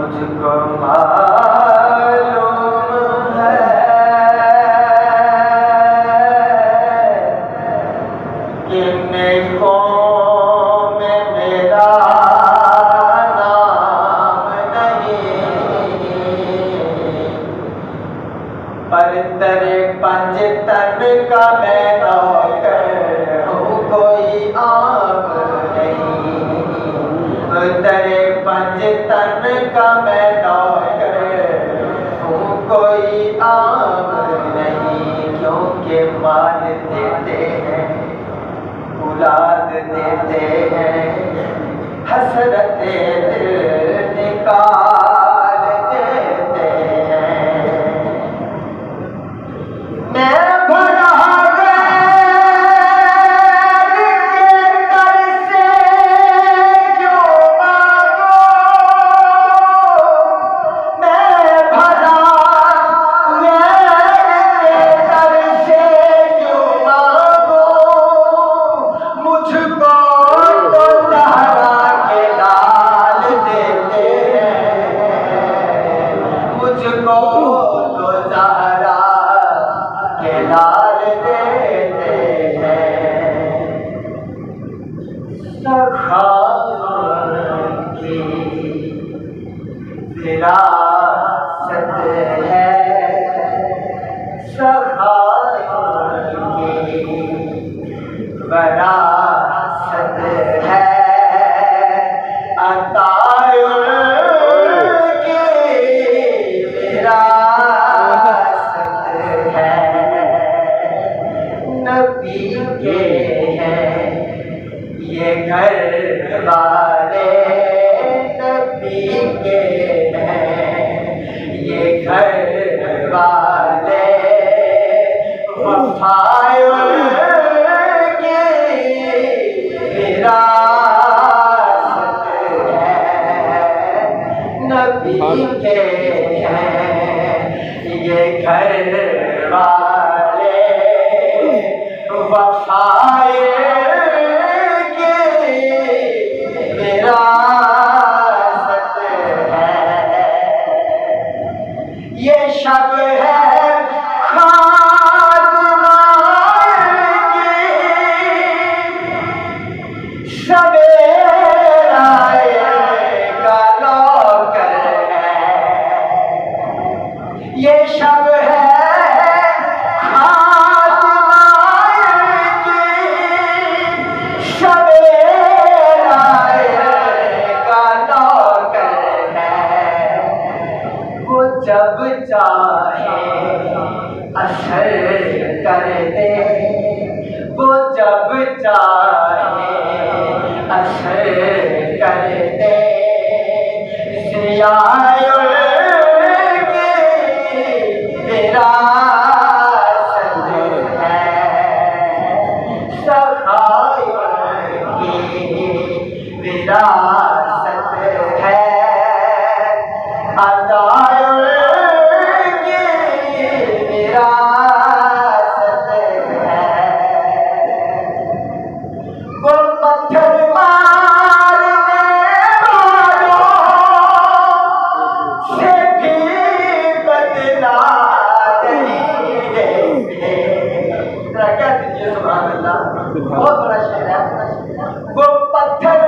मुझको मालूम है कि नेकों में मेरा नाम नहीं, पर तेरे पंजतन का मैं नौकर हूँ, कोई आम नहीं। तेरे पंजतन का मैं नौकर हूँ, कोई आम नहीं। क्योंकि माल देते हैं, औलाद देते हैं, हसरत दिल निकाल देते हैं। मैं भरा विरासत है, सखावत की विरासत है, अतायुल की विरासत है। नबी के हैं ये घर वाले, नबी के ये घर वाले, वफायुल की विरासत है। नबी के हैं ये घर वाले, वफायुल की विरासत है। ये शब है खातमाए की, सवेरा का नौकर है। ये शब है खातमाए की, सवेरा का नौकर है। वो जब चाहे असर कर दे, वो जब चाहे असर कर दे। ज़ियाउल की विरासत है, सखाउल की विरासत है, अतायुल की विरासत है। वो पत्थर मारने वालों से भी बदला नहीं देते। जरा कह दीजिए सुभान अल्लाह, बहुत बड़ा शेर है। वो पत्थर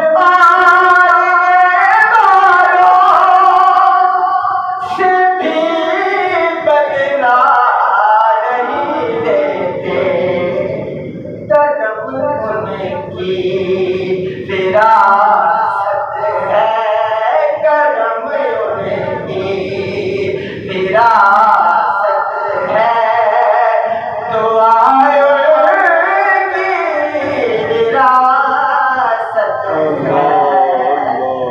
विरासत है, करम उनकी विरासत है, दुआयुल की विरासत है,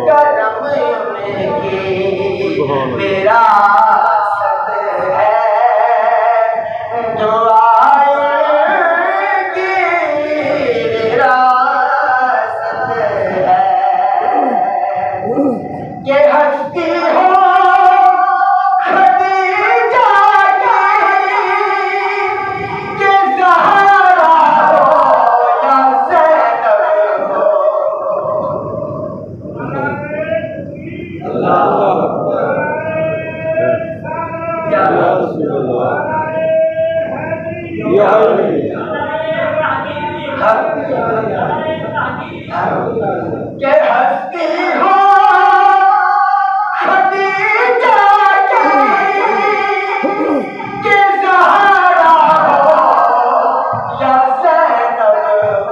करम उनकी विरासत है, दुआयुल की विरासत है। ये हस्ती हो खदीजा की, ये ज़हरा हो या ज़ैनब हो। अल्लाह के हस्ती हो खदीजा के ज़हरा हो या ज़ैनब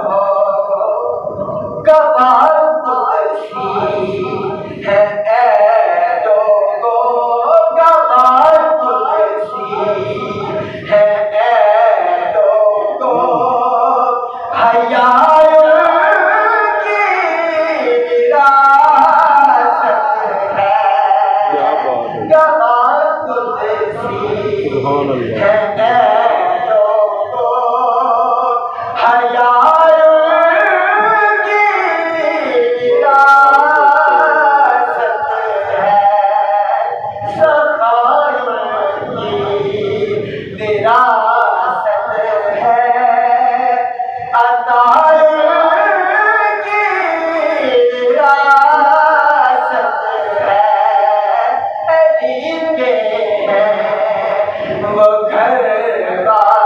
हो कबाल तुलसी है ऐ लोगो कबाल तुलसी है ऐ लोगो हया वो घर